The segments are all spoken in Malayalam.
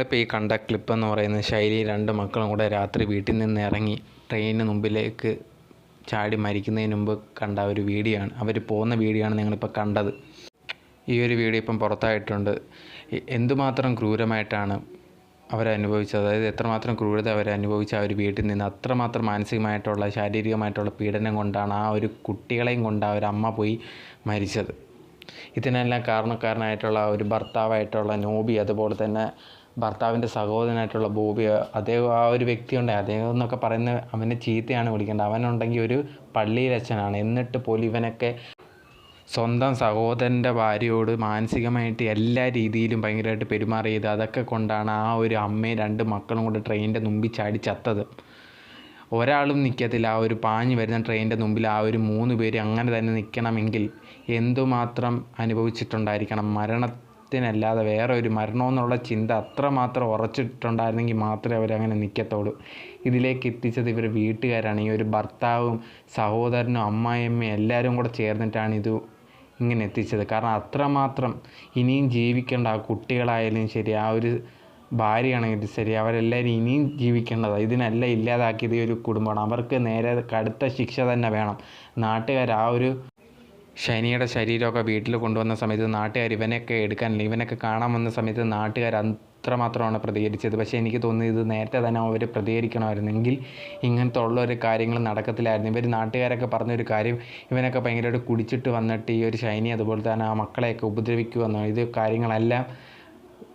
നിങ്ങളിപ്പോൾ ഈ കണ്ട ക്ലിപ്പ് എന്ന് പറയുന്നത് ശൈലി രണ്ട് മക്കളും കൂടെ രാത്രി വീട്ടിൽ നിന്ന് ഇറങ്ങി ട്രെയിനിന് മുമ്പിലേക്ക് ചാടി മരിക്കുന്നതിന് മുമ്പ് കണ്ട ഒരു വീഡിയോ ആണ്. അവർ പോകുന്ന വീഡിയോ ആണ് നിങ്ങളിപ്പോൾ കണ്ടത്. ഈ ഒരു വീഡിയോ ഇപ്പം പുറത്തായിട്ടുണ്ട്. എന്തുമാത്രം ക്രൂരമായിട്ടാണ് അവരനുഭവിച്ചത്, അതായത് എത്രമാത്രം ക്രൂരത അവരനുഭവിച്ച ആ ഒരു വീട്ടിൽ നിന്ന് അത്രമാത്രം മാനസികമായിട്ടുള്ള ശാരീരികമായിട്ടുള്ള പീഡനം കൊണ്ടാണ് ആ ഒരു കുട്ടികളെയും കൊണ്ട് ആ ഒരു അമ്മ പോയി മരിച്ചത്. ഇതിനെല്ലാം കാരണക്കാരനായിട്ടുള്ള ഒരു ഭർത്താവായിട്ടുള്ള നോബി, അതുപോലെ തന്നെ ഭർത്താവിൻ്റെ സഹോദരനായിട്ടുള്ള ബോബി, അദ്ദേഹം ആ ഒരു വ്യക്തിയുണ്ട്. അദ്ദേഹം എന്നൊക്കെ പറയുന്നത് അവനെ ചീത്തയാണ് വിളിക്കേണ്ടത്. അവനുണ്ടെങ്കിൽ ഒരു പള്ളിയിലച്ഛനാണ്. എന്നിട്ട് പോലും ഇവനൊക്കെ സ്വന്തം സഹോദരൻ്റെ ഭാര്യയോട് മാനസികമായിട്ട് എല്ലാ രീതിയിലും ഭയങ്കരമായിട്ട് പെരുമാറിയത്. അതൊക്കെ കൊണ്ടാണ് ആ ഒരു അമ്മയും രണ്ട് മക്കളും കൂടെ ട്രെയിനിൻ്റെ മുമ്പിൽ ചാടി ചത്തത്. ഒരാളും നിൽക്കത്തില്ല. ആ ഒരു പാഞ്ഞ് വരുന്ന ട്രെയിനിൻ്റെ മുമ്പിൽ ആ ഒരു 3 പേര് അങ്ങനെ തന്നെ നിൽക്കണമെങ്കിൽ എന്തുമാത്രം അനുഭവിച്ചിട്ടുണ്ടായിരിക്കണം. മരണത്തിനല്ലാതെ വേറെ ഒരു മരണമെന്നുള്ള ചിന്ത അത്രമാത്രം ഉറച്ചിട്ടുണ്ടായിരുന്നെങ്കിൽ മാത്രമേ അവരങ്ങനെ നിൽക്കത്തുള്ളൂ. ഇതിലേക്ക് എത്തിച്ചത് ഇവർ വീട്ടുകാരാണ്. ഈ ഒരു ഭർത്താവും സഹോദരനും അമ്മായിയമ്മയും എല്ലാവരും കൂടെ ചേർന്നിട്ടാണ് ഇത് ഇങ്ങനെ എത്തിച്ചത്. കാരണം അത്രമാത്രം ഇനിയും ജീവിക്കേണ്ട ആ കുട്ടികളായാലും ശരി, ആ ഒരു ഭാര്യയാണെങ്കിലും ശരി, അവരെല്ലാവരും ഇനിയും ജീവിക്കേണ്ടതാണ്. ഇതിനെല്ലാം ഇല്ലാതാക്കിയത് ഈ ഒരു കുടുംബമാണ്. അവർക്ക് നേരെ കടുത്ത ശിക്ഷ തന്നെ വേണം. നാട്ടുകാർ ആ ഒരു ശനിയുടെ ശരീരമൊക്കെ വീട്ടിൽ കൊണ്ടുവന്ന സമയത്ത് നാട്ടുകാർ ഇവനൊക്കെ എടുക്കാനില്ല, ഇവനൊക്കെ കാണാൻ വന്ന സമയത്ത് നാട്ടുകാർ അത്രമാത്രമാണ് പ്രതികരിച്ചത്. പക്ഷേ എനിക്ക് തോന്നുന്നത് ഇത് നേരത്തെ തന്നെ അവർ പ്രതികരിക്കണമായിരുന്നെങ്കിൽ ഇങ്ങനത്തെ ഉള്ളൊരു കാര്യങ്ങൾ നടക്കത്തില്ലായിരുന്നു. ഇവർ നാട്ടുകാരൊക്കെ പറഞ്ഞൊരു കാര്യം, ഇവനൊക്കെ ഭയങ്കരമായിട്ട് കുടിച്ചിട്ട് വന്നിട്ട് ഈ ഒരു ശൈനി അതുപോലെ തന്നെ ആ മക്കളെയൊക്കെ ഉപദ്രവിക്കുമെന്നോ, ഇത് കാര്യങ്ങളെല്ലാം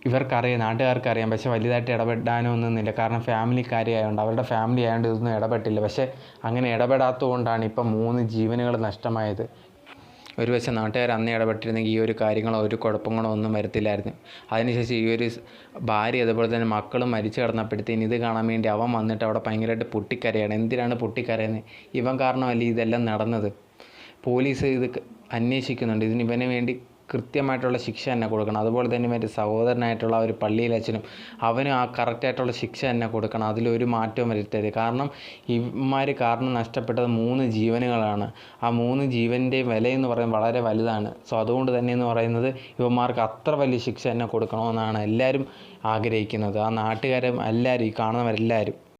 ഇവർക്കറിയാം, നാട്ടുകാർക്കറിയാം. പക്ഷേ വലുതായിട്ട് ഇടപെടാനൊന്നുമില്ല. കാരണം ഫാമിലി കാര്യമായതുകൊണ്ട്, അവരുടെ ഫാമിലി ആയതുകൊണ്ട് ഇതൊന്നും ഇടപെട്ടില്ല. പക്ഷേ അങ്ങനെ ഇടപെടാത്തത് കൊണ്ടാണ് ഇപ്പം 3 ജീവനുകൾ നഷ്ടമായത്. ഒരു പക്ഷേ നാട്ടുകാർ അന്ന് ഇടപെട്ടിരുന്നെങ്കിൽ ഈ ഒരു കാര്യങ്ങളോ ഒരു കുഴപ്പങ്ങളോ ഒന്നും വരത്തില്ലായിരുന്നു. അതിനുശേഷം ഈ ഒരു ഭാര്യ അതുപോലെ തന്നെ മക്കളും മരിച്ചു കിടന്നപ്പോഴത്തേന് ഇത് കാണാൻ വേണ്ടി അവൻ വന്നിട്ട് അവിടെ ഭയങ്കരമായിട്ട് പൊട്ടിക്കരയാണ്. എന്തിനാണ് പൊട്ടിക്കരയുന്നത്? ഇവൻ കാരണമല്ലേ ഇതെല്ലാം നടന്നത്. പോലീസ് ഇത് അന്വേഷിക്കുന്നുണ്ട്. ഇതിന് ഇവന് വേണ്ടി കൃത്യമായിട്ടുള്ള ശിക്ഷ തന്നെ കൊടുക്കണം. അതുപോലെ തന്നെ ഇവൻ്റെ സഹോദരനായിട്ടുള്ള ഒരു പള്ളിയിലച്ഛനും അവനും ആ കറക്റ്റായിട്ടുള്ള ശിക്ഷ തന്നെ കൊടുക്കണം. അതിലൊരു മാറ്റവും വരുത്തരുത്. കാരണം ഇവന്മാർ കാരണം നഷ്ടപ്പെട്ടത് 3 ജീവനുകളാണ്. ആ 3 ജീവൻ്റെ വിലയെന്ന് പറയുന്നത് വളരെ വലുതാണ്. സോ അതുകൊണ്ട് തന്നെ എന്ന് പറയുന്നത് ഇവന്മാർക്ക് അത്ര വലിയ ശിക്ഷ തന്നെ കൊടുക്കണമെന്നാണ് എല്ലാവരും ആഗ്രഹിക്കുന്നത്. ആ നാട്ടുകാരും എല്ലാവരും, ഈ കാണുന്നവരെല്ലാവരും.